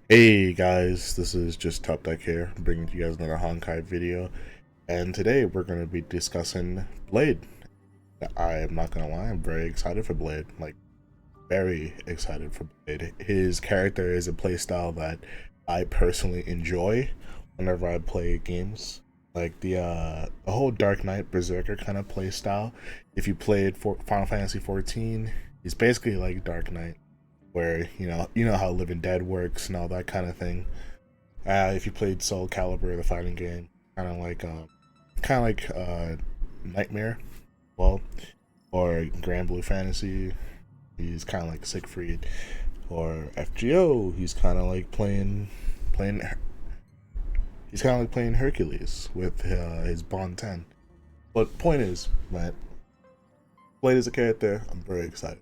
Hey guys, this is just Top Deck here, bringing to you guys another Honkai video, and today we're going to be discussing Blade. I am not going to lie, I'm very excited for Blade, like, very excited for Blade. His character is a playstyle that I personally enjoy whenever I play games, like the whole Dark Knight Berserker kind of playstyle. If you played Final Fantasy 14, he's basically like Dark Knight where you know how Living Dead works and all that kind of thing. If you played Soul Calibur, the fighting game, kind of like Nightmare, well, or Grand Blue Fantasy, he's kind of like Siegfried, or FGO, playing he's kind of like playing Hercules with his Bond 10. But point is, that Blade is a character I'm very excited.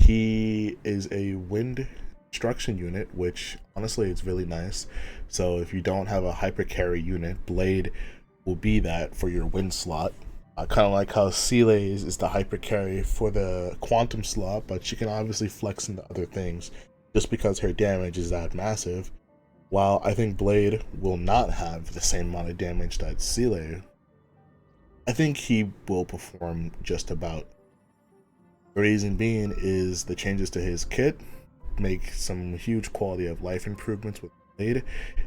He is a wind construction unit, which honestly is really nice. So if you don't have a hyper carry unit, Blade will be that for your wind slot. Kind of like how Seele is the hyper carry for the quantum slot, but she can obviously flex into other things just because her damage is that massive. While I think Blade will not have the same amount of damage that Seele, I think he will perform just about. The reason being is the changes to his kit make some huge quality of life improvements with Blade.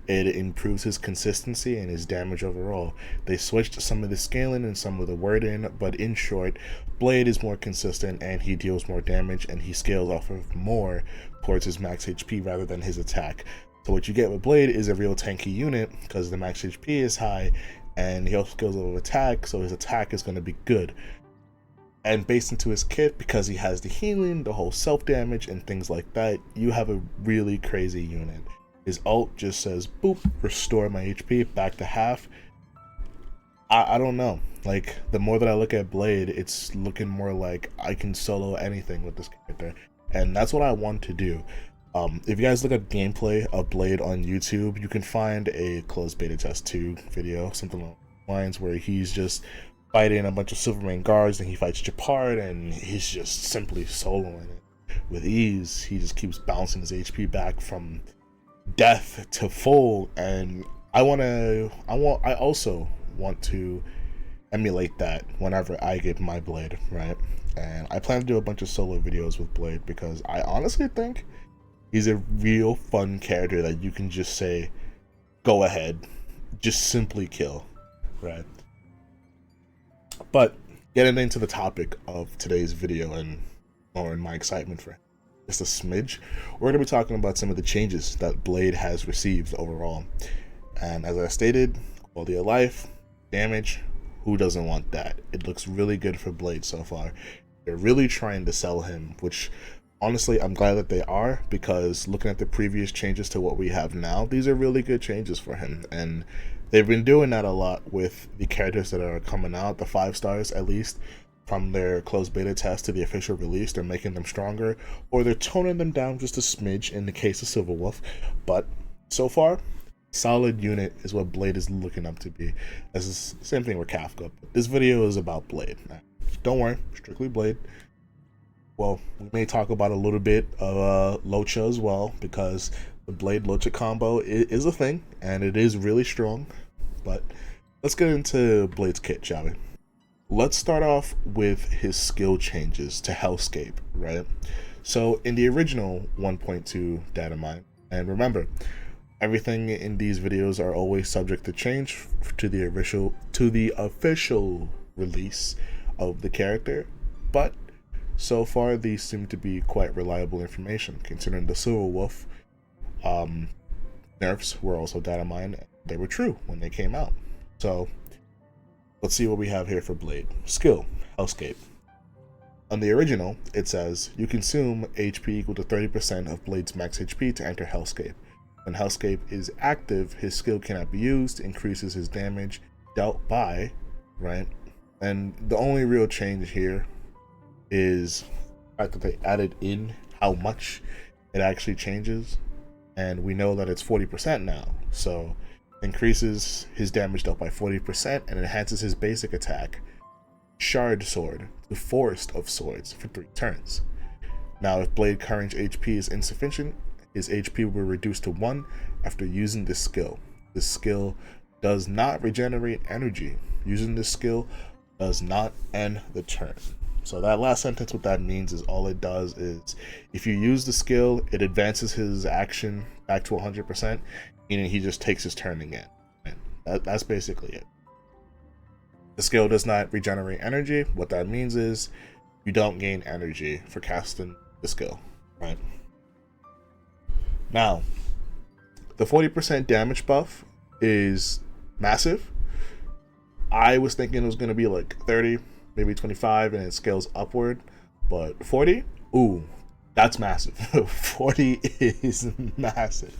It improves his consistency and his damage overall. They switched some of the scaling and some of the wording, but in short, Blade is more consistent and he deals more damage and he scales off of more towards his max HP rather than his attack. So what you get with Blade is a real tanky unit because the max HP is high and he also scales off of attack, so his attack is going to be good. And based into his kit, because he has the healing, the whole self damage, and things like that, you have a really crazy unit. His ult just says, boop, restore my HP back to half. I don't know. Like, the more that I look at Blade, it's looking more like I can solo anything with this character. And that's what I want to do. If you guys look at gameplay of Blade on YouTube, you can find a closed beta test 2 video, something along the lines where he's just fighting a bunch of Silvermane guards and he fights Japard and he's just simply soloing it with ease. He just keeps bouncing his HP back from death to full, and I also want to emulate that whenever I get my Blade, right? And I plan to do a bunch of solo videos with Blade because I honestly think he's a real fun character that you can just say, go ahead, just simply kill, right? But getting into the topic of today's video and more in my excitement for just a smidge, we're going to be talking about some of the changes that Blade has received overall. And as I stated, quality of life, damage, who doesn't want that? It looks really good for Blade so far. They're really trying to sell him, which honestly I'm glad that they are, because looking at the previous changes to what we have now, these are really good changes for him. And they've been doing that a lot with the characters that are coming out, the 5 stars at least, from their closed beta test to the official release. They're making them stronger, or they're toning them down just a smidge in the case of Silverwolf. But so far, solid unit is what Blade is looking up to be. This is the same thing with Kafka. This video is about Blade. Don't worry, strictly Blade. Well, we may talk about a little bit of Locha as well, because the Blade Locha combo is a thing, and it is really strong. But let's get into Blade's kit, shall we? Let's start off with his skill changes to Hellscape, right? So in the original 1.2 data mine, and remember, everything in these videos are always subject to change to the official release of the character, but so far these seem to be quite reliable information, considering the Silverwolf nerfs were also data mined. They were true when they came out. So let's see what we have here for Blade. Skill, Hellscape. On the original, it says, you consume HP equal to 30% of Blade's max HP to enter Hellscape. When Hellscape is active, his skill cannot be used, increases his damage dealt by, right? And the only real change here is the fact that they added in how much it actually changes, and we know that it's 40% now, so increases his damage dealt by 40% and enhances his basic attack, Shard Sword, to Forest of Swords for 3 turns. Now if Blade current HP is insufficient, his HP will reduce to 1 after using this skill. This skill does not regenerate energy. Using this skill does not end the turn. So that last sentence, what that means is all it does is if you use the skill, it advances his action back to 100%, meaning he just takes his turn again. That's basically it. The skill does not regenerate energy. What that means is you don't gain energy for casting the skill, right? Now, the 40% damage buff is massive. I was thinking it was going to be like 30, maybe 25, and it scales upward, but 40, ooh, that's massive. 40 is massive,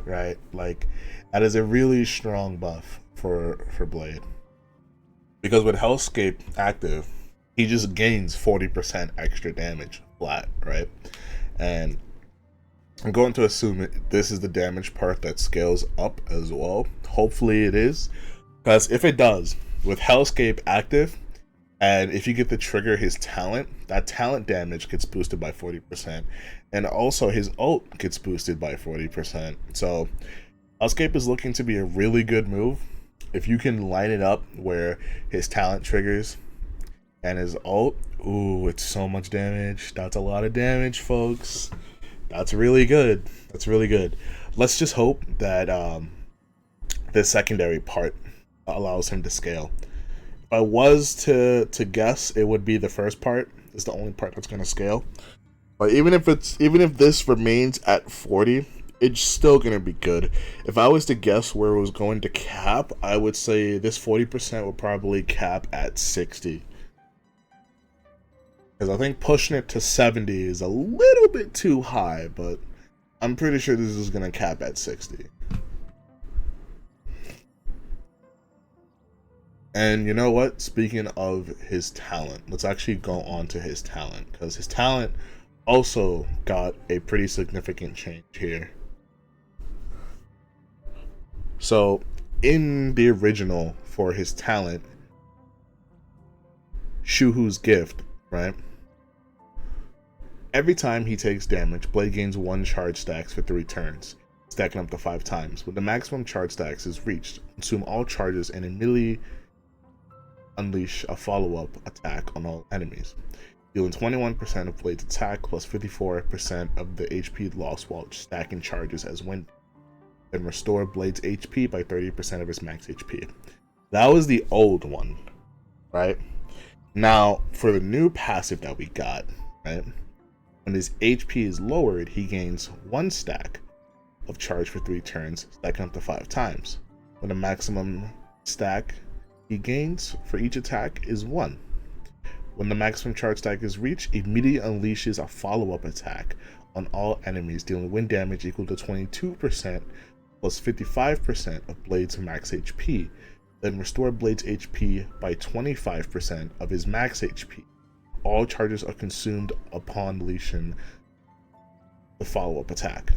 right? Like, that is a really strong buff for Blade. Because with Hellscape active, he just gains 40% extra damage flat, right? And I'm going to assume this is the damage part that scales up as well. Hopefully it is, because if it does, with Hellscape active, and if you get to trigger his talent, that talent damage gets boosted by 40%, and also his ult gets boosted by 40%. So Hellscape is looking to be a really good move. If you can line it up where his talent triggers and his ult, ooh, it's so much damage. That's a lot of damage, folks. That's really good. That's really good. Let's just hope that the secondary part allows him to scale. If I was to guess, it would be the first part. It's the only part that's going to scale. But even if this remains at 40, it's still going to be good. If I was to guess where it was going to cap, I would say this 40% would probably cap at 60. Because I think pushing it to 70 is a little bit too high, but I'm pretty sure this is going to cap at 60. And you know what? Speaking of his talent, let's actually go on to his talent, because his talent also got a pretty significant change here. So in the original for his talent, Shuhu's Gift, right? Every time he takes damage, Blade gains 1 charge stacks for 3 turns, stacking up to 5 times. When the maximum charge stacks is reached, consume all charges and immediately unleash a follow-up attack on all enemies, dealing 21% of Blade's attack plus 54% of the HP lost while stacking charges as wind. Then restore Blade's HP by 30% of his max HP. That was the old one, right? Now, for the new passive that we got, right? When his HP is lowered, he gains 1 stack of charge for 3 turns, stacking up to 5 times. When the maximum stack he gains for each attack is 1. When the maximum charge stack is reached, immediately unleashes a follow-up attack on all enemies, dealing wind damage equal to 22% plus 55% of Blade's max HP. Then restore Blade's HP by 25% of his max HP. All charges are consumed upon unleashing the follow-up attack.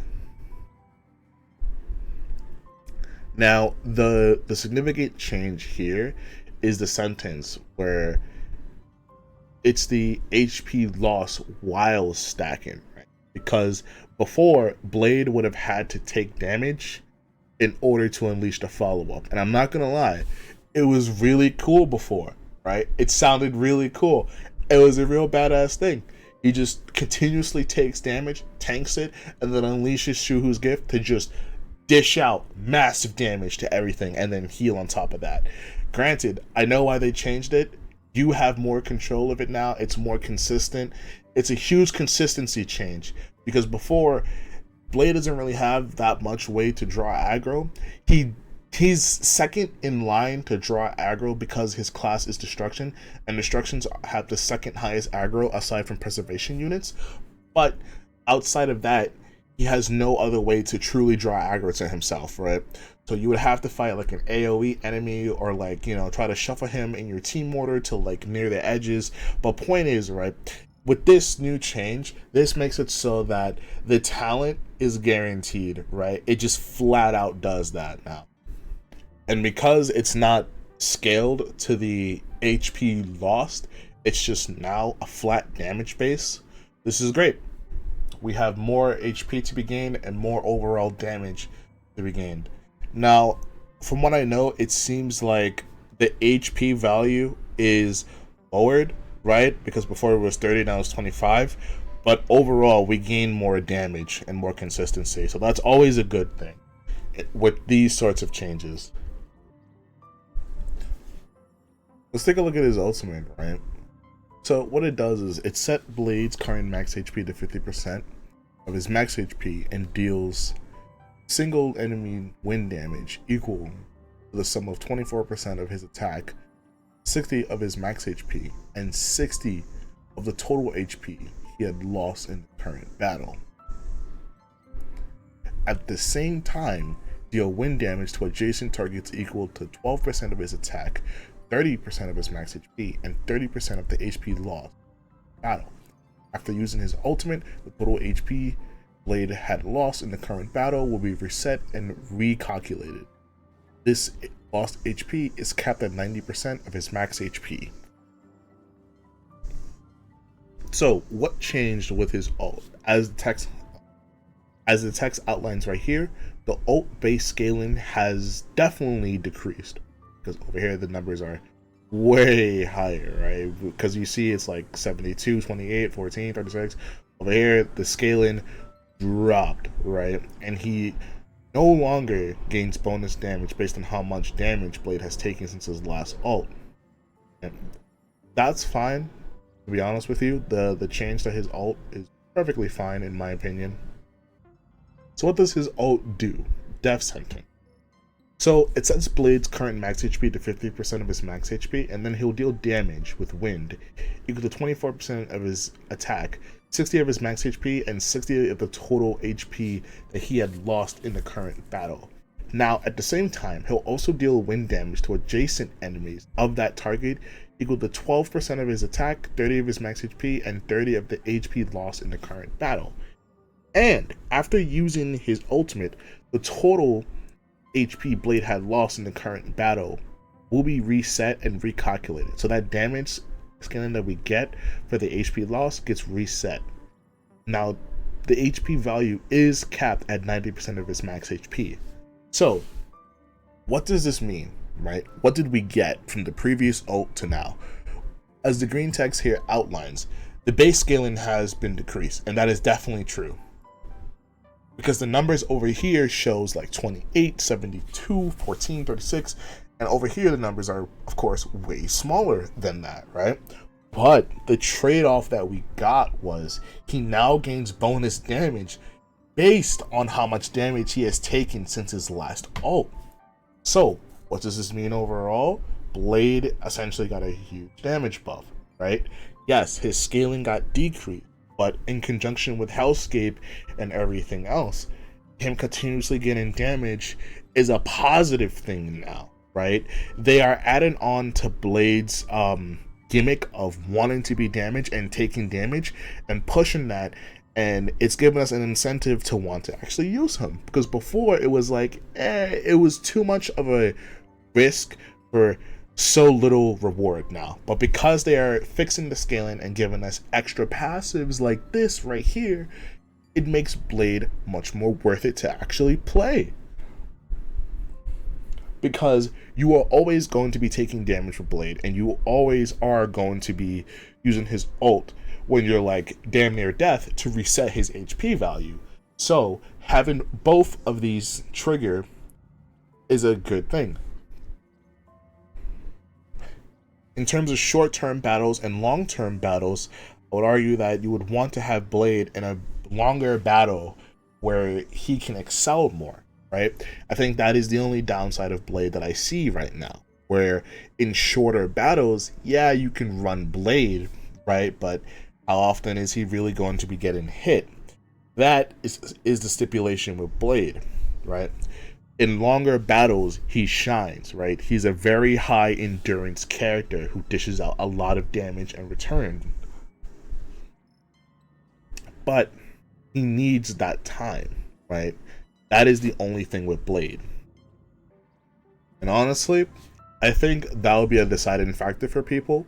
Now, the significant change here is the sentence where it's the HP loss while stacking, right? Because before, Blade would have had to take damage in order to unleash the follow-up. And I'm not gonna lie, it was really cool before, right? It sounded really cool. It was a real badass thing. He just continuously takes damage, tanks it, and then unleashes Shuhu's Gift to just dish out massive damage to everything and then heal on top of that. Granted, I know why they changed it. You have more control of it now. It's more consistent. It's a huge consistency change, because before, Blade doesn't really have that much way to draw aggro. He's second in line to draw aggro because his class is Destruction, and Destructions have the second highest aggro aside from Preservation units. But outside of that, he has no other way to truly draw aggro to himself, right? So you would have to fight like an AoE enemy, or like, you know, try to shuffle him in your team order to like near the edges. But point is, right, with this new change, this makes it so that the talent is guaranteed, right? It just flat out does that now. And because it's not scaled to the HP lost, it's just now a flat damage base. This is great. we have more HP to be gained and more overall damage to be gained. Now, from what I know, it seems like the HP value is lowered, right? Because before it was 30, now it's 25. But overall, we gain more damage and more consistency. So that's always a good thing with these sorts of changes. Let's take a look at his ultimate, right? So what it does is it set Blade's current max HP to 50% of his max HP and deals single enemy wind damage equal to the sum of 24% of his attack, 60 of his max HP, and 60 of the total HP he had lost in the current battle. At the same time, deal wind damage to adjacent targets equal to 12% of his attack, 30% of his max HP, and 30% of the HP lost in battle. After using his ultimate, the total HP Blade had lost in the current battle will be reset and recalculated. This lost HP is capped at 90% of his max HP. So, what changed with his ult? As the text outlines right here, the ult base scaling has definitely decreased. Because over here the numbers are way higher, right? Because you see it's like 72, 28, 14, 36. Over here the scaling dropped, right? And he no longer gains bonus damage based on how much damage Blade has taken since his last ult. And that's fine, to be honest with you. The change to his ult is perfectly fine in my opinion. So what does his ult do? Death Sentence. So it sets Blade's current max HP to 50% of his max HP, and then he'll deal damage with wind equal to 24% of his attack, 60 of his max HP, and 60 of the total HP that he had lost in the current battle. Now, at the same time, he'll also deal wind damage to adjacent enemies of that target equal to 12% of his attack, 30 of his max HP, and 30 of the HP lost in the current battle. And after using his ultimate, the total HP Blade had lost in the current battle will be reset and recalculated. So that damage scaling that we get for the HP loss gets reset. Now, the HP value is capped at 90% of his max HP. So, what does this mean, right? What did we get from the previous ult to now? As the green text here outlines, the base scaling has been decreased, and that is definitely true. Because the numbers over here shows like 28, 72, 14, 36, and over here the numbers are, of course, way smaller than that, right? But the trade-off that we got was he now gains bonus damage based on how much damage he has taken since his last ult. So, what does this mean overall? Blade essentially got a huge damage buff, right? Yes, his scaling got decreased, but in conjunction with Hellscape and everything else, him continuously getting damage is a positive thing now, right? They are adding on to Blade's gimmick of wanting to be damaged and taking damage and pushing that, and it's given us an incentive to want to actually use him. Because before it was like, it was too much of a risk for so little reward now. But because they are fixing the scaling and giving us extra passives like this right here, it makes Blade much more worth it to actually play. Because you are always going to be taking damage from Blade, and you always are going to be using his ult when you're like damn near death to reset his HP value. So having both of these trigger is a good thing. In terms of short-term battles and long-term battles, I would argue that you would want to have Blade in a longer battle where he can excel more, right? I think that is the only downside of Blade that I see right now, where in shorter battles, yeah, you can run Blade, right? But how often is he really going to be getting hit? That is the stipulation with Blade, right? In longer battles, he shines, right? He's a very high endurance character who dishes out a lot of damage in return. But he needs that time, right? That is the only thing with Blade. And honestly, I think that would be a deciding factor for people.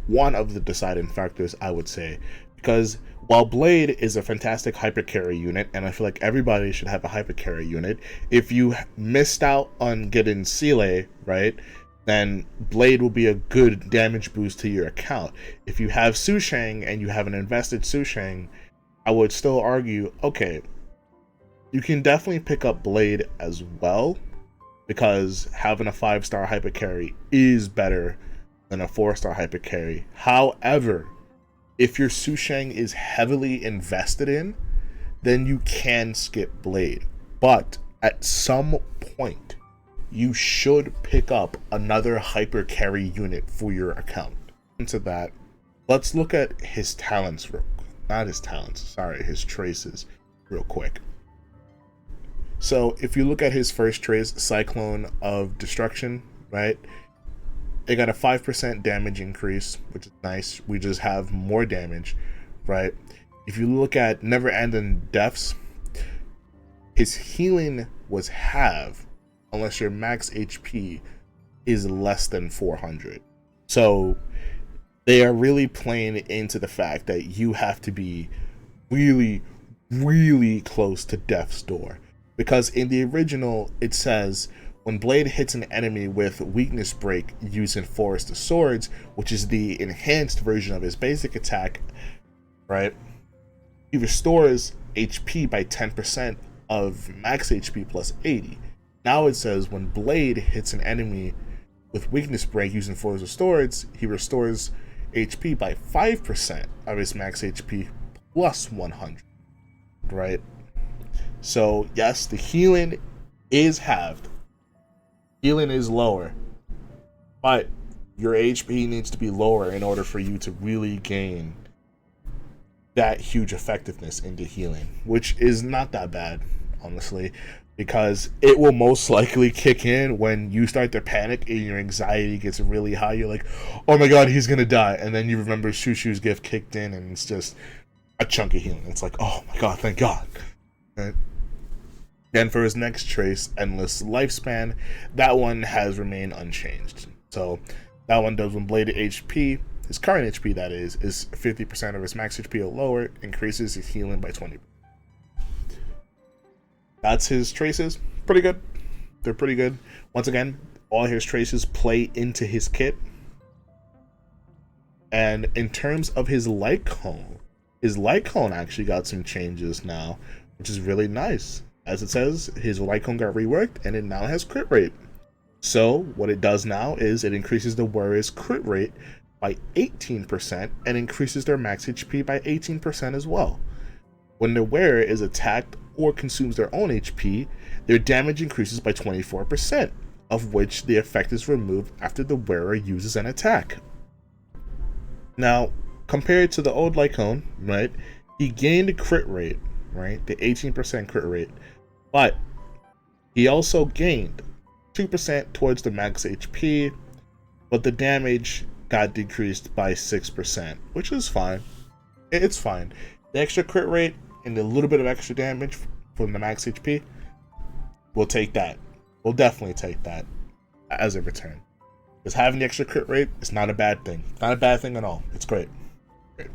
One of the deciding factors, I would say, because While Blade is a fantastic hypercarry unit, and I feel like everybody should have a hypercarry unit, if you missed out on getting Seele, right, then Blade will be a good damage boost to your account. If you have Sushang and you have an invested Sushang, I would still argue, okay, you can definitely pick up Blade as well, because having a 5-star hypercarry is better than a 4-star hypercarry. However, if your Sushang is heavily invested in, then you can skip Blade. But at some point, you should pick up another hypercarry unit for your account. Into that, let's look at his talents his traces real quick. So if you look at his first trace, Cyclone of Destruction, right? It got a 5% damage increase, which is nice. We just have more damage, right? If you look at Never Ending Deaths, his healing was halved unless your max HP is less than 400. So they are really playing into the fact that you have to be really, really close to death's door. Because in the original, it says, when Blade hits an enemy with Weakness Break using Forest of Swords, which is the enhanced version of his basic attack, right, he restores HP by 10% of max HP plus 80. Now it says when Blade hits an enemy with Weakness Break using Forest of Swords, he restores HP by 5% of his max HP plus 100, right? So yes, the healing is halved. Healing is lower, but your HP needs to be lower in order for you to really gain that huge effectiveness into healing, which is not that bad, honestly, because it will most likely kick in when you start to panic and your anxiety gets really high. You're like, oh my god, he's gonna die, and then you remember Shushu's gift kicked in and it's just a chunk of healing. It's like, oh my god, thank god. Right? Then for his next trace, Endless Lifespan, that one has remained unchanged. So that one does when Blade HP, his current HP that is 50% of his max HP or lower, increases his healing by 20%. That's his traces. Pretty good. They're pretty good. Once again, all his traces play into his kit. And in terms of his light cone actually got some changes now, which is really nice. As it says, his light cone got reworked and it now has crit rate. So what it does now is it increases the wearer's crit rate by 18% and increases their max HP by 18% as well. When the wearer is attacked or consumes their own HP, their damage increases by 24%, of which the effect is removed after the wearer uses an attack. Now, compared to the old Lycone, right, he gained crit rate, right, the 18% crit rate, but he also gained 2% towards the max HP, but the damage got decreased by 6%, which is fine. It's fine. The extra crit rate and a little bit of extra damage from the max HP, we'll take that. We'll definitely take that as a return. Because having the extra crit rate is not a bad thing. Not a bad thing at all. It's great. Great.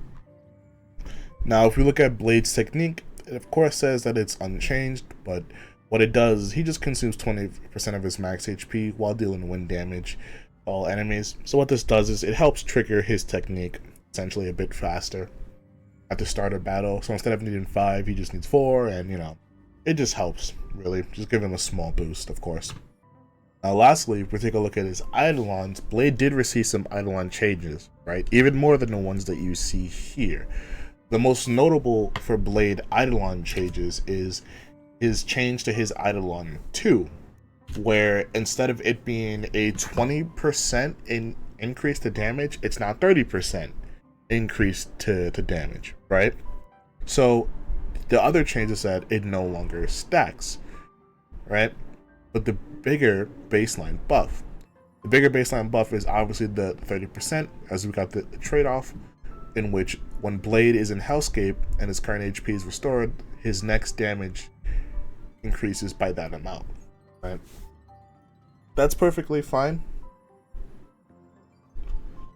Now, if we look at Blade's technique, it of course says that it's unchanged, but what it does is he just consumes 20% of his max HP while dealing wind damage to all enemies. So what this does is it helps trigger his technique essentially a bit faster at the start of battle. So instead of needing 5, he just needs 4, and you know, it just helps, really. Just give him a small boost, of course. Now lastly, if we take a look at his Eidolons, Blade did receive some Eidolon changes, right? Even more than the ones that you see here. The most notable for Blade Eidolon changes is his change to his Eidolon 2, where instead of it being a 20% increase to damage, it's now 30% increase to damage, right? So the other change is that it no longer stacks, right? But the bigger baseline buff. The bigger baseline buff is obviously the 30%, as we got the trade-off, in which when Blade is in Hellscape and his current HP is restored, his next damage increases by that amount, right? That's perfectly fine.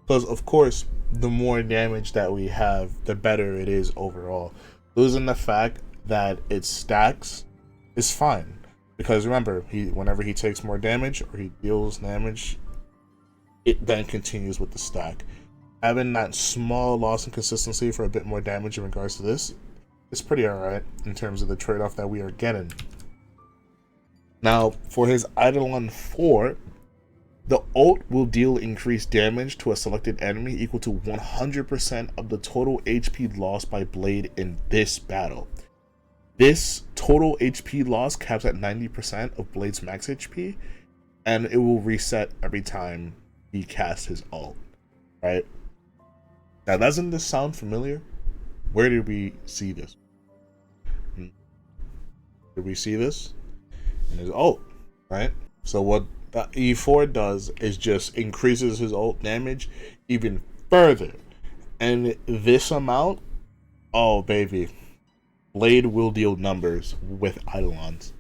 Because, of course, the more damage that we have, the better it is overall. Losing the fact that it stacks is fine, because remember, whenever he takes more damage or he deals damage, it then continues with the stack. Having that small loss in consistency for a bit more damage in regards to this is pretty alright in terms of the trade-off that we are getting. Now, for his Eidolon 4, the ult will deal increased damage to a selected enemy equal to 100% of the total HP lost by Blade in this battle. This total HP loss caps at 90% of Blade's max HP, and it will reset every time he casts his ult, right? Now, doesn't this sound familiar? Where did we see this? Did we see this? In his ult, right? So what the E4 does is just increases his ult damage even further. And this amount, oh baby, Blade will deal numbers with Eidolons.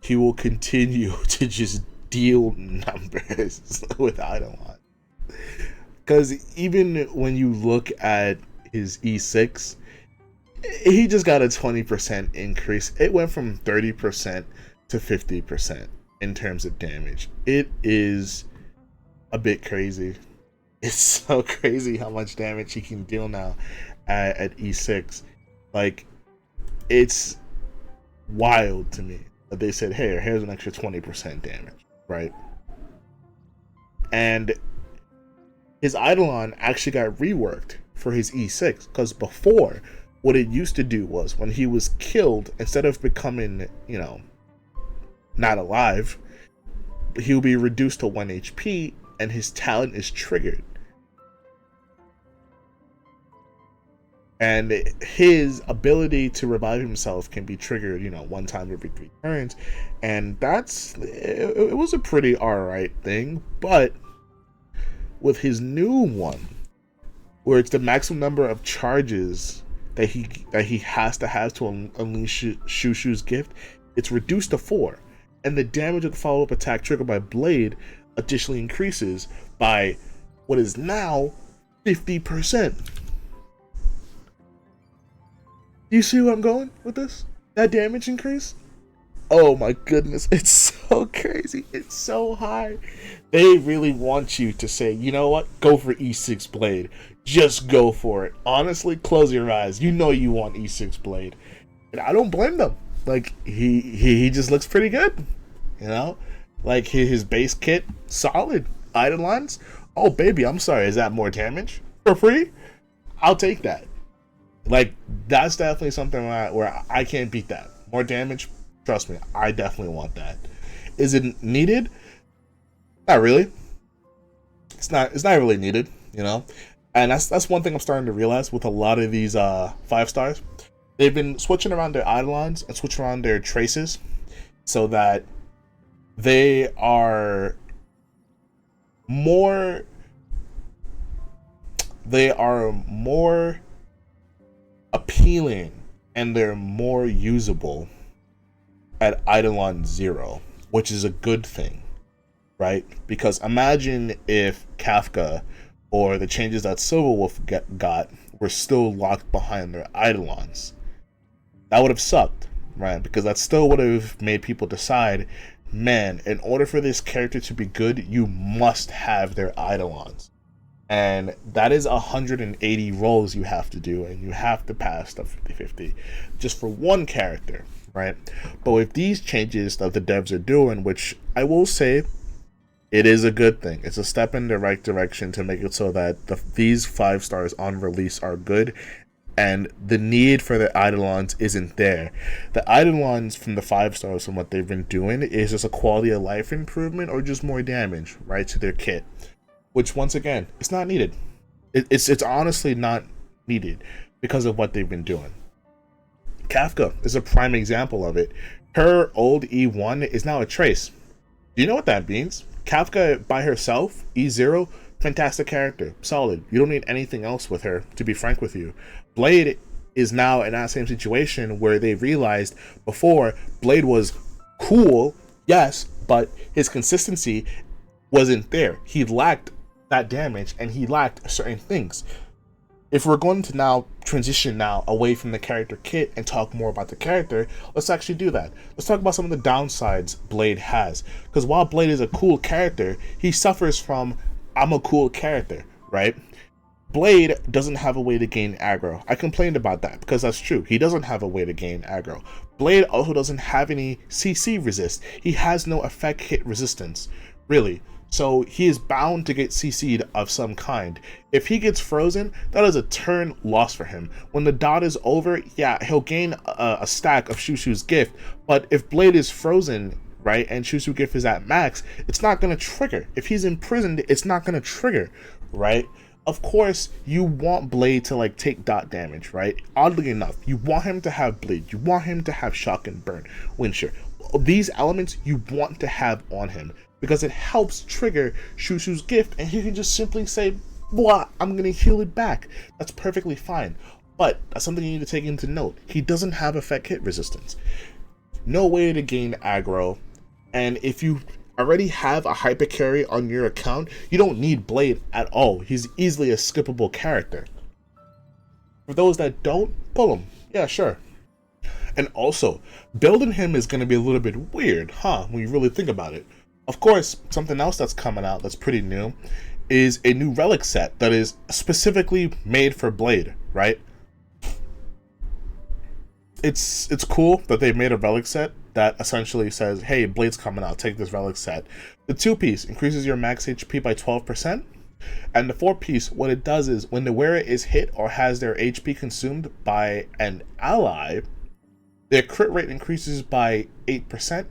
He will continue to just deal numbers with Eidolons. Because even when you look at his E6, he just got a 20% increase. It went from 30% to 50% in terms of damage. It is a bit crazy. It's so crazy how much damage he can deal now at E6. Like, it's wild to me that they said, hey, here's an extra 20% damage, right? And his Eidolon actually got reworked for his E6, because before, what it used to do was when he was killed, instead of becoming, you know, not alive, he'll be reduced to 1 HP and his talent is triggered. And his ability to revive himself can be triggered, you know, 1 time every 3 turns. And it was a pretty alright thing. But with his new one, where it's the maximum number of charges that he has to have to unleash Shushu's gift, it's reduced to 4. And the damage of the follow-up attack triggered by Blade additionally increases by what is now 50%. Do you see where I'm going with this? That damage increase? Oh my goodness, it's so crazy. It's so high. They really want you to say, you know what? Go for E6 Blade. Just go for it. Honestly, close your eyes. You know you want E6 Blade. And I don't blame them. Like, he just looks pretty good. You know? Like, his base kit, solid. Eidolons, oh baby, I'm sorry, is that more damage? For free? I'll take that. Like, that's definitely something where I can't beat that. More damage? Trust me, I definitely want that. Is it needed? Not really. It's not really needed, you know? And that's one thing I'm starting to realize with a lot of these 5 stars. They've been switching around their Eidolons and switching around their traces so that they are more appealing and they're more usable at Eidolon 0, which is a good thing, right? Because imagine if Kafka or the changes that Silverwolf got were still locked behind their Eidolons. That would have sucked, right? Because that still would have made people decide, man, in order for this character to be good, you must have their Eidolons. And that is 180 rolls you have to do, and you have to pass the 50-50 just for one character, right? But with these changes that the devs are doing, which I will say, it is a good thing. It's a step in the right direction to make it so that these 5 stars on release are good, and the need for the Eidolons isn't there. The Eidolons from the 5 stars, from what they've been doing, is just a quality of life improvement or just more damage, right, to their kit. Which, once again, it's not needed. It's honestly not needed because of what they've been doing. Kafka is a prime example of it. Her old E1 is now a trace. Do you know what that means? Kafka by herself, E0, fantastic character, solid. You don't need anything else with her, to be frank with you. Blade is now in that same situation where they realized before Blade was cool, yes, but his consistency wasn't there. He lacked that damage, and he lacked certain things. If we're going to now transition now away from the character kit and talk more about the character, let's actually do that. Let's talk about some of the downsides Blade has. Because while Blade is a cool character, he suffers from, I'm a cool character, right? Blade doesn't have a way to gain aggro. I complained about that because that's true. He doesn't have a way to gain aggro. Blade also doesn't have any CC resist. He has no effect hit resistance, really. So he is bound to get CC'd of some kind. If he gets frozen, that is a turn loss for him. When the dot is over, yeah, he'll gain a stack of Shushu's gift, but if Blade is frozen, right, and Shushu gift is at max, it's not going to trigger. If he's imprisoned, it's not going to trigger, right? Of course, you want Blade to like take dot damage, right? Oddly enough, you want him to have Bleed. You want him to have Shock and Burn, Windsure. These elements you want to have on him because it helps trigger Shushu's gift, and he can just simply say, "Blah, I'm gonna heal it back." That's perfectly fine. But that's something you need to take into note. He doesn't have effect hit resistance. No way to gain aggro, and if you already have a hyper carry on your account, you don't need Blade at all. He's easily a skippable character. For those that don't, pull him. Yeah, sure. And also, building him is going to be a little bit weird, when you really think about it. Of course, something else that's coming out that's pretty new is a new relic set that is specifically made for Blade, right? It's cool that they made a relic set that essentially says, hey, Blade's coming out, take this relic set. The 2-piece increases your max HP by 12%, and the 4-piece, what it does is when the wearer is hit or has their HP consumed by an ally, their crit rate increases by 8%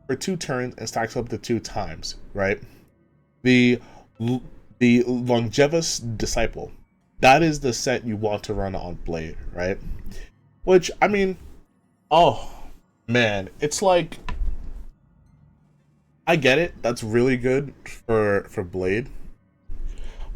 for 2 turns and stacks up to 2 times, right? The Longevous Disciple, that is the set you want to run on Blade, right? Which, I mean, oh man, it's like, I get it, that's really good for Blade,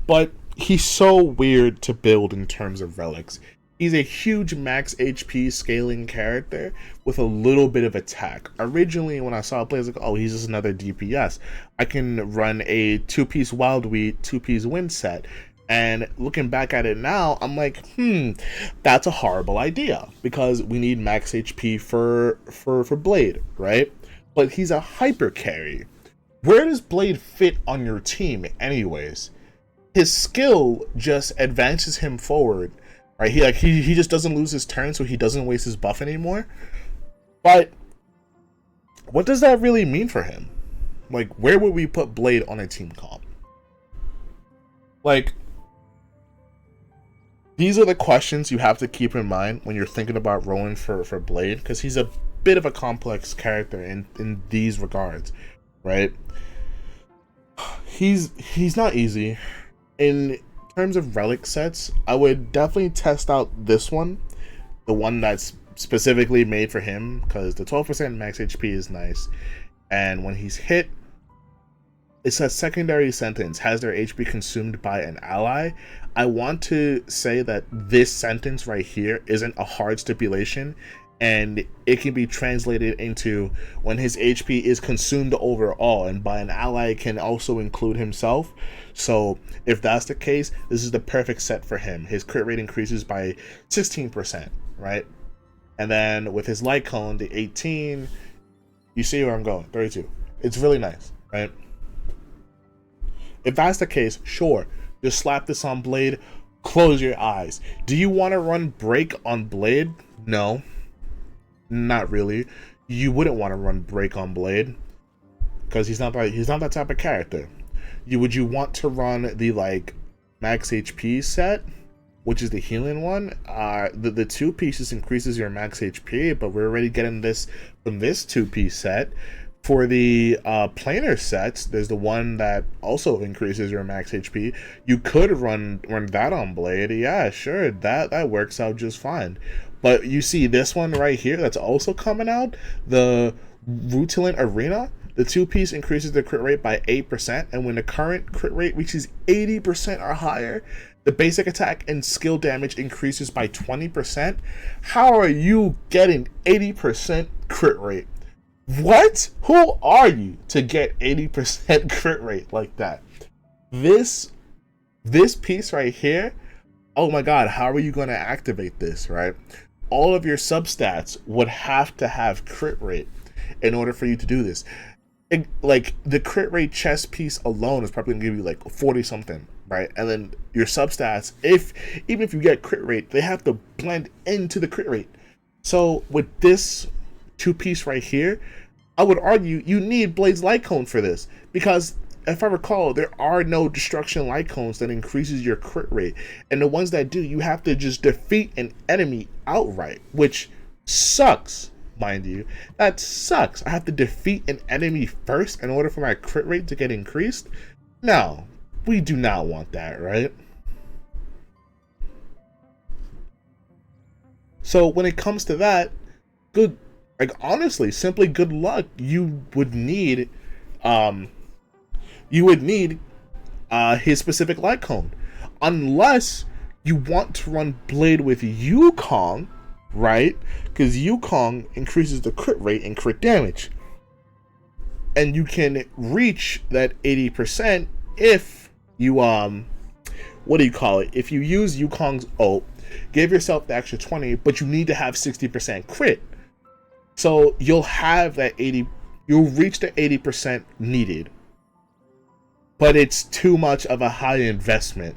but he's so weird to build in terms of relics. He's a huge max HP scaling character with a little bit of attack. Originally, when I saw Blade, I was like, oh, he's just another DPS. I can run a 2-piece Wild Wheat, 2-piece Wind set. And looking back at it now, I'm like, that's a horrible idea because we need max HP for Blade, right? But he's a hyper carry. Where does Blade fit on your team anyways? His skill just advances him forward, right? He just doesn't lose his turn, so he doesn't waste his buff anymore. But what does that really mean for him? Like, where would we put Blade on a team comp? Like, these are the questions you have to keep in mind when you're thinking about rolling for Blade, because he's a bit of a complex character in these regards, right? He's not easy. In terms of relic sets, I would definitely test out this one, the one that's specifically made for him, because the 12% max HP is nice, and when he's hit, it's a secondary sentence, has their HP consumed by an ally. I want to say that this sentence right here isn't a hard stipulation, and it can be translated into when his HP is consumed overall, and by an ally can also include himself. So if that's the case, this is the perfect set for him. His crit rate increases by 16%, right? And then with his light cone, the 18, you see where I'm going, 32. It's really nice, right? If that's the case, sure, just slap this on Blade, close your eyes. Do you want to run Break on Blade? No, not really. You wouldn't want to run Break on Blade because he's not that type of character. Would you want to run the like max HP set, which is the healing one? The 2 pieces increases your max HP, but we're already getting this from this 2-piece set. For the planar sets, there's the one that also increases your max HP. You could run that on Blade. Yeah, sure, that works out just fine. But you see this one right here that's also coming out, the Rutilant Arena. The 2-piece increases the crit rate by 8%, and when the current crit rate reaches 80% or higher, the basic attack and skill damage increases by 20%. How are you getting 80% crit rate? What? Who are you to get 80% crit rate like that? This This piece right here, oh my god, how are you going to activate this, right? All of your substats would have to have crit rate in order for you to do this. Like the crit rate chest piece alone is probably gonna give you like 40 something, right? And then your substats, even if you get crit rate, they have to blend into the crit rate. So with this two piece right here, I would argue you need Blade's Light Cone for this, because if I recall, there are no destruction light cones that increases your crit rate, and the ones that do, you have to just defeat an enemy outright, which sucks. Mind you, that sucks. I have to defeat an enemy first in order for my crit rate to get increased. No, we do not want that, right? So when it comes to that, good, like honestly, simply good luck. You would need his specific light cone, unless you want to run Blade with Yukong, right? Because Yukong increases the crit rate and crit damage, and you can reach that 80% if you what do you call it? If you use Yukong's ult, give yourself the extra 20, but you need to have 60% crit. So you'll have that 80. You'll reach the 80% needed, but it's too much of a high investment.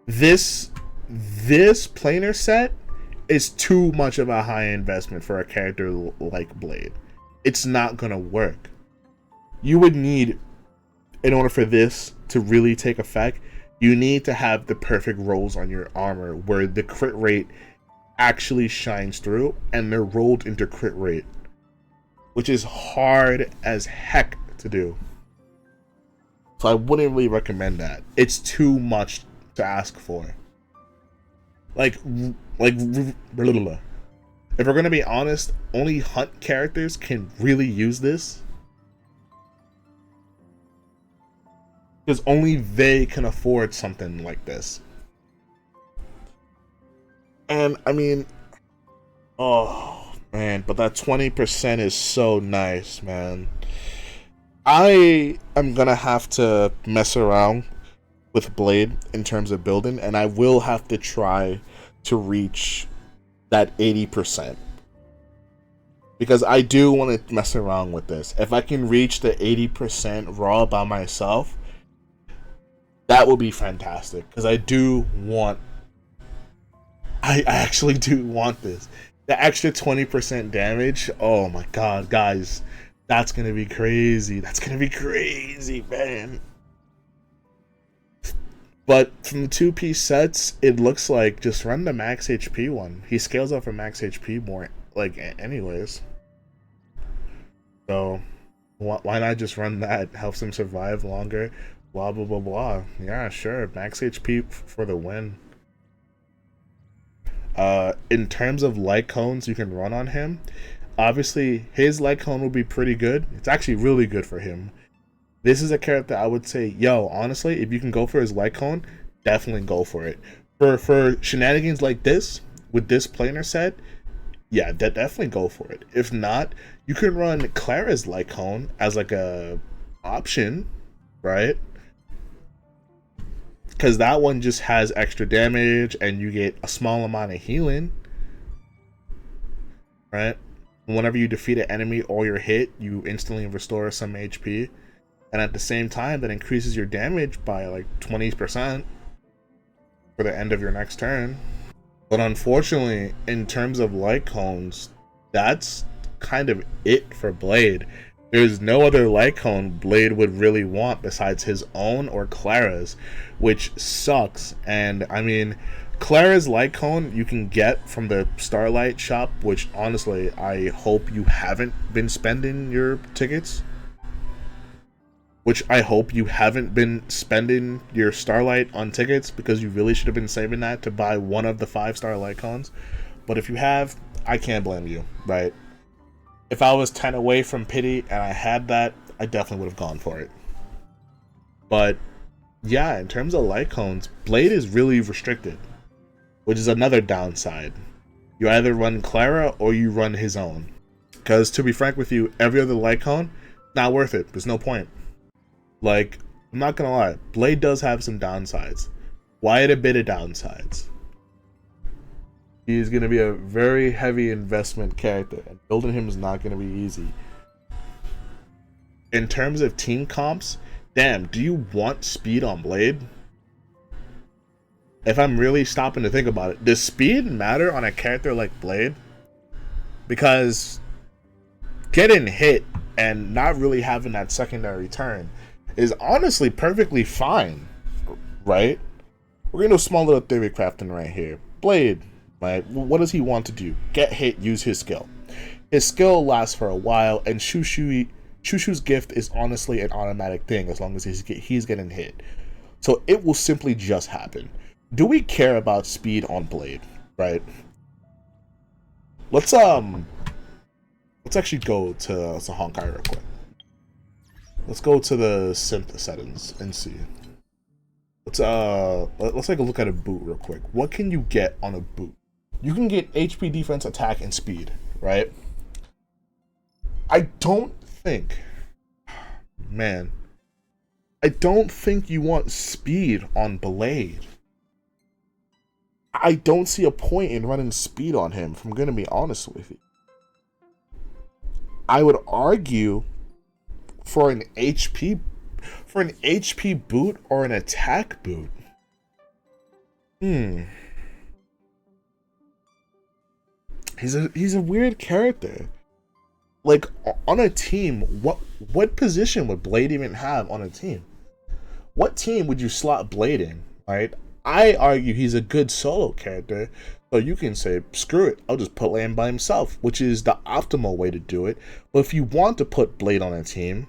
This planar set is too much of a high investment for a character like Blade. It's not gonna work. You would need, in order for this to really take effect, you need to have the perfect rolls on your armor where the crit rate actually shines through and they're rolled into crit rate, which is hard as heck to do. So I wouldn't really recommend that. It's too much to ask for. Like, if we're gonna be honest, only hunt characters can really use this, because only they can afford something like this. And I mean, oh man, but that 20% is so nice, man. I am gonna have to mess around with Blade in terms of building, and I will have to try to reach that 80%, because I do want to mess around with this. If I can reach the 80% raw by myself, that would be fantastic, because I actually do want this. The extra 20% damage, oh my god, guys, that's gonna be crazy. That's gonna be crazy, man. But from the two-piece sets, it looks like just run the max HP one. He scales up for max HP more, like, anyways. So, why not just run that? Helps him survive longer, blah, blah, blah, blah. Yeah, sure, max HP for the win. In terms of light cones you can run on him, obviously his light cone will be pretty good. It's actually really good for him. This is a character I would say, yo, honestly, if you can go for his light cone, definitely go for it. For shenanigans like this, with this planar set, yeah, definitely go for it. If not, you can run Clara's light cone as like a option, right? Because that one just has extra damage and you get a small amount of healing, right? Whenever you defeat an enemy or you're hit, you instantly restore some HP. And at the same time, that increases your damage by like 20% for the end of your next turn. But unfortunately, in terms of light cones, that's kind of it for Blade. There's no other light cone Blade would really want besides his own or Clara's, which sucks. And I mean, Clara's light cone you can get from the Starlight shop, which honestly, I hope you haven't been spending your tickets. Which I hope you haven't been spending your Starlight on tickets, because you really should have been saving that to buy one of the 5-star light cones. But if you have, I can't blame you, right? If I was 10 away from pity and I had that, I definitely would have gone for it. But yeah, in terms of light cones, Blade is really restricted, which is another downside. You either run Clara or you run his own. Because to be frank with you, every other light cone, not worth it. There's no point. Like, I'm not gonna lie, Blade does have some downsides. Quite a bit of downsides. He's gonna be a very heavy investment character, and building him is not gonna be easy. In terms of team comps, damn, do you want speed on Blade? If I'm really stopping to think about it, does speed matter on a character like Blade? Because getting hit and not really having that secondary turn is honestly perfectly fine, right? We're gonna do a small little theory crafting right here. Blade, right? What does he want to do? Get hit, use his skill. His skill lasts for a while, and Shushu's gift is honestly an automatic thing as long as he's getting hit. So it will simply just happen. Do we care about speed on Blade, right? Let's actually go to Honkai real quick. Let's go to the synth settings and see. Let's take a look at a boot real quick. What can you get on a boot? You can get HP, defense, attack, and speed, right? I don't think you want speed on Blade. I don't see a point in running speed on him, if I'm gonna be honest with you. I would argue for an HP boot or an attack boot. He's a weird character. Like, on a team, what position would Blade even have on a team? What team would you slot Blade in, right? I argue he's a good solo character, so you can say, screw it, I'll just put Blade by himself, which is the optimal way to do it. But if you want to put Blade on a team,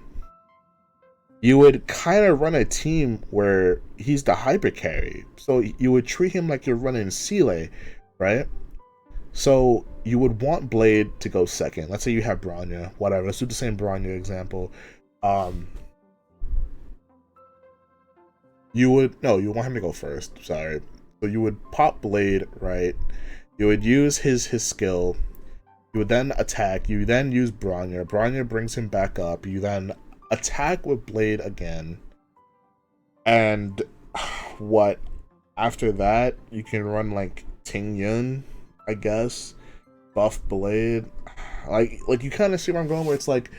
you would kind of run a team where he's the hyper carry. So you would treat him like you're running Seele, right? So you would want Blade to go second. Let's say you have Bronya, whatever. Let's do the same Bronya example. You want him to go first. Sorry. So you would pop Blade, right? You would use his skill. You would then attack. You then use Bronya. Bronya brings him back up. You then attack with Blade again. And what? After that, you can run like Ting Yun, I guess. Buff Blade. Like you kind of see where I'm going, where it's like,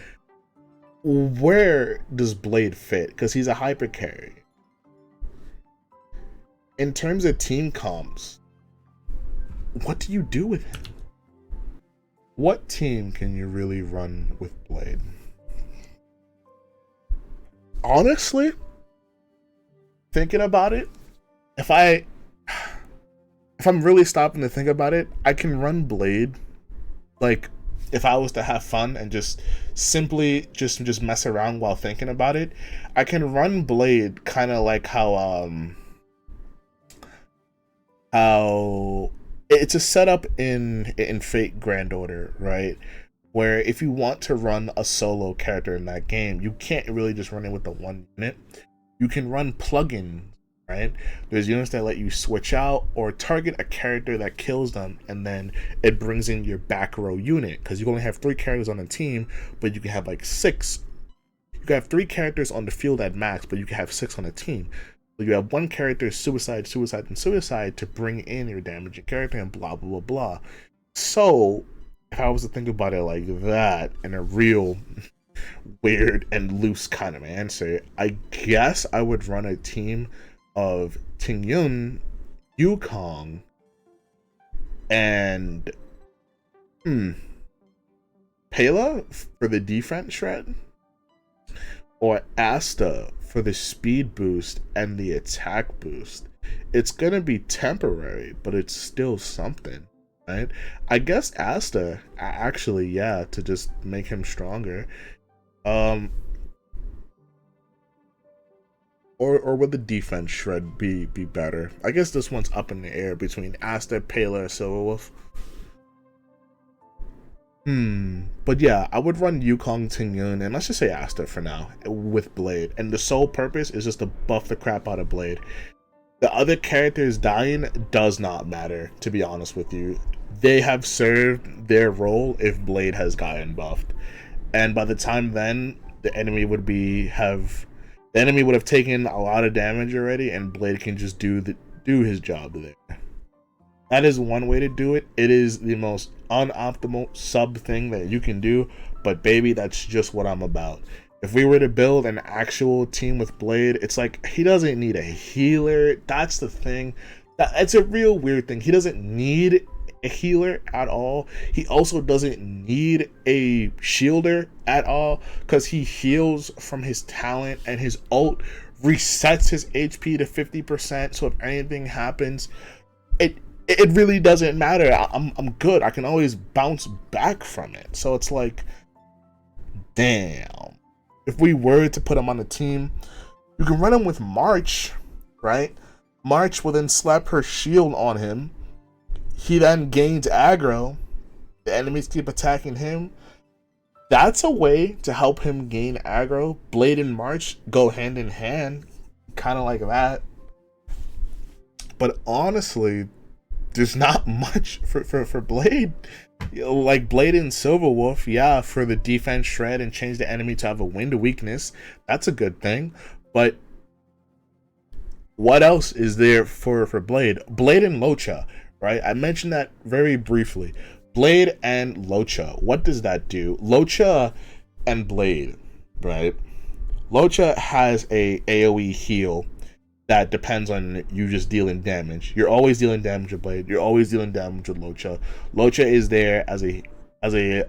where does Blade fit? Because he's a hyper carry. In terms of team comps, what do you do with him? What team can you really run with Blade? Honestly, thinking about it, if I'm really stopping to think about it, I can run Blade. Like, if I was to have fun and just simply just mess around while thinking about it, I can run Blade kind of like how it's a setup in Fate Grand Order, right? Where if you want to run a solo character in that game, you can't really just run it with the one unit. You can run plugins, right? There's units that let you switch out or target a character that kills them, and then it brings in your back row unit, because you only have 3 characters on the team, but you can have like 6. You can have 3 characters on the field at max, but you can have 6 on a team. So you have 1 character, suicide, and suicide to bring in your damaging character, and blah, blah, blah, blah. So, if I was to think about it like that, in a real weird and loose kind of answer, I guess I would run a team of Ting Yun, Yukong, and Pela for the defense shred, or Asta for the speed boost and the attack boost. It's gonna be temporary, but it's still something, right? I guess Asta, actually, yeah, to just make him stronger. Or would the defense shred be better? I guess this one's up in the air between Asta, Pela, and Silverwolf. But yeah, I would run Yukong, Ting Yun, and let's just say Asta for now, with Blade. And the sole purpose is just to buff the crap out of Blade. The other characters dying does not matter, to be honest with you. They have served their role if Blade has gotten buffed. And by the time then, the enemy would have The enemy would have taken a lot of damage already, and Blade can just do his job there. That is one way to do it. It is the most unoptimal sub thing that you can do, but baby, that's just what I'm about. If we were to build an actual team with Blade, it's like he doesn't need a healer. That's the thing. It's a real weird thing. He doesn't need a healer at all. He also doesn't need a shielder at all because he heals from his talent, and his ult resets his HP to 50%. So if anything happens, it really doesn't matter. I'm good. I can always bounce back from it. So it's like, damn. If we were to put him on the team, you can run him with March, right? March will then slap her shield on him. He then gains aggro. The enemies keep attacking him. That's a way to help him gain aggro. Blade and March go hand in hand, kind of like that. But honestly, there's not much for Blade. Like Blade and Silverwolf, yeah, for the defense shred and change the enemy to have a wind weakness, that's a good thing. But what else is there for Blade? Blade and Locha, right? I mentioned that very briefly. Blade and Locha, what does that do? Locha and Blade, right? Locha has a AoE heal that depends on you just dealing damage. You're always dealing damage with Blade. You're always dealing damage with Locha. Locha is there as a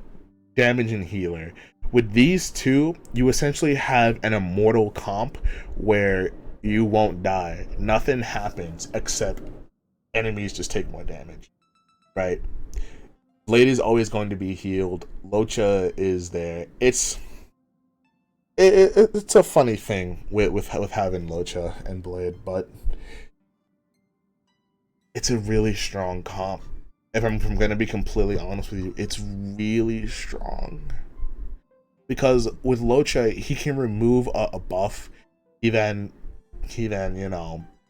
damaging healer. With these two, you essentially have an immortal comp where you won't die. Nothing happens except enemies just take more damage, right? Blade is always going to be healed. Locha is there. It's a funny thing with having Locha and Blade, but it's a really strong comp. If I'm going to be completely honest with you, it's really strong. Because with Locha, he can remove a buff. He then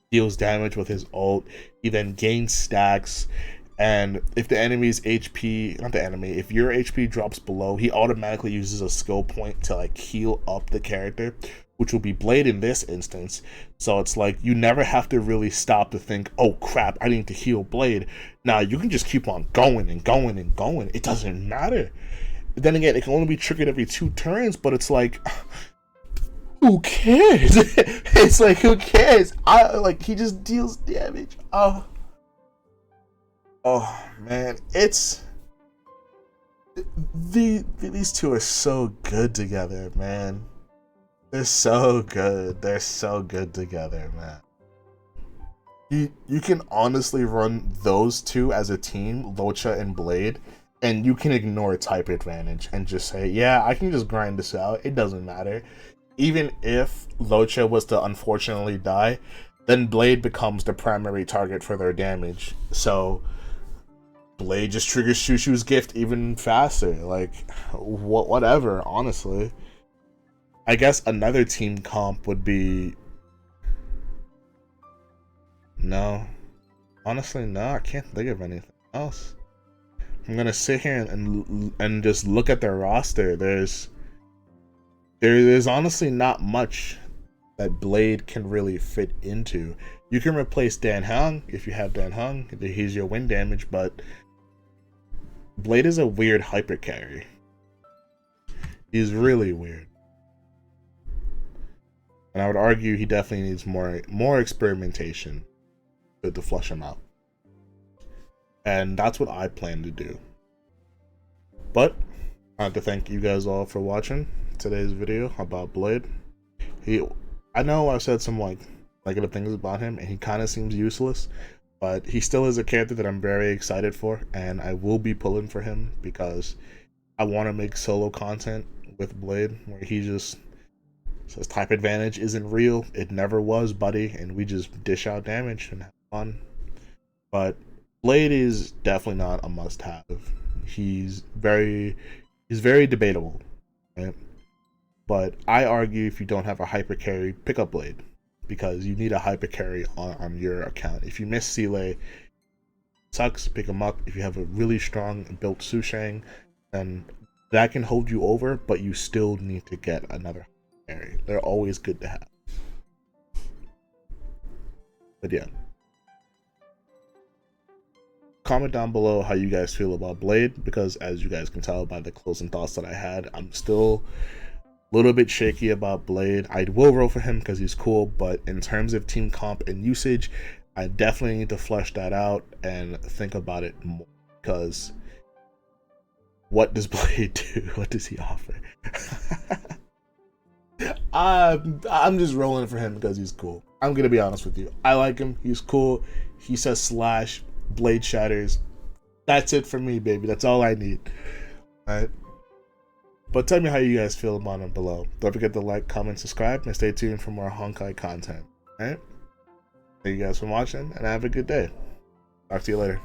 deals damage with his ult. He then gains stacks. And if the enemy's HP, not the enemy, if your HP drops below, he automatically uses a skill point to like heal up the character, which will be Blade in this instance. So it's like you never have to really stop to think, oh crap, I need to heal Blade. Now you can just keep on going and going and going. It doesn't matter. Then again, it can only be triggered every 2 turns, but it's like, who cares? It's like, who cares? He just deals damage. Oh man, it's these two are so good together, man. They're so good. They're so good together, man. You can honestly run those two as a team, Locha and Blade, and you can ignore type advantage and just say, yeah, I can just grind this out. It doesn't matter. Even if Locha was to unfortunately die, then Blade becomes the primary target for their damage. So Blade just triggers Shushu's gift even faster. Like, whatever, honestly. I guess another team comp would be... No. Honestly, no, I can't think of anything else. I'm gonna sit here and just look at their roster. There's honestly not much that Blade can really fit into. You can replace Dan Heng if you have Dan Heng. He's your wind damage, but Blade is a weird hyper carry. He's really weird. And I would argue he definitely needs more experimentation to flush him out. And that's what I plan to do. But I have to thank you guys all for watching today's video about Blade. I know I said some negative things about him, and he kind of seems useless, but he still is a character that I'm very excited for, and I will be pulling for him because I want to make solo content with Blade where he just says type advantage isn't real. It never was, buddy, and we just dish out damage and have fun. But Blade is definitely not a must-have. He's very debatable, right? But I argue if you don't have a hyper carry, pick up Blade, because you need a hyper carry on your account. If you miss Seeley, sucks, pick him up. If you have a really strong built Sushang, then that can hold you over, but you still need to get another carry. They're always good to have. But yeah. Comment down below how you guys feel about Blade, because as you guys can tell by the closing thoughts that I had, I'm still a little bit shaky about Blade. I will roll for him because he's cool, but in terms of team comp and usage, I definitely need to flesh that out and think about it more, because what does Blade do? What does he offer? I'm just rolling for him because he's cool. I'm gonna be honest with you. I like him. He's cool. He says slash, Blade shatters. That's it for me, baby. That's all I need. Alright. But tell me how you guys feel about him below. Don't forget to like, comment, subscribe, and stay tuned for more Honkai content. Alright? Thank you guys for watching, and have a good day. Talk to you later.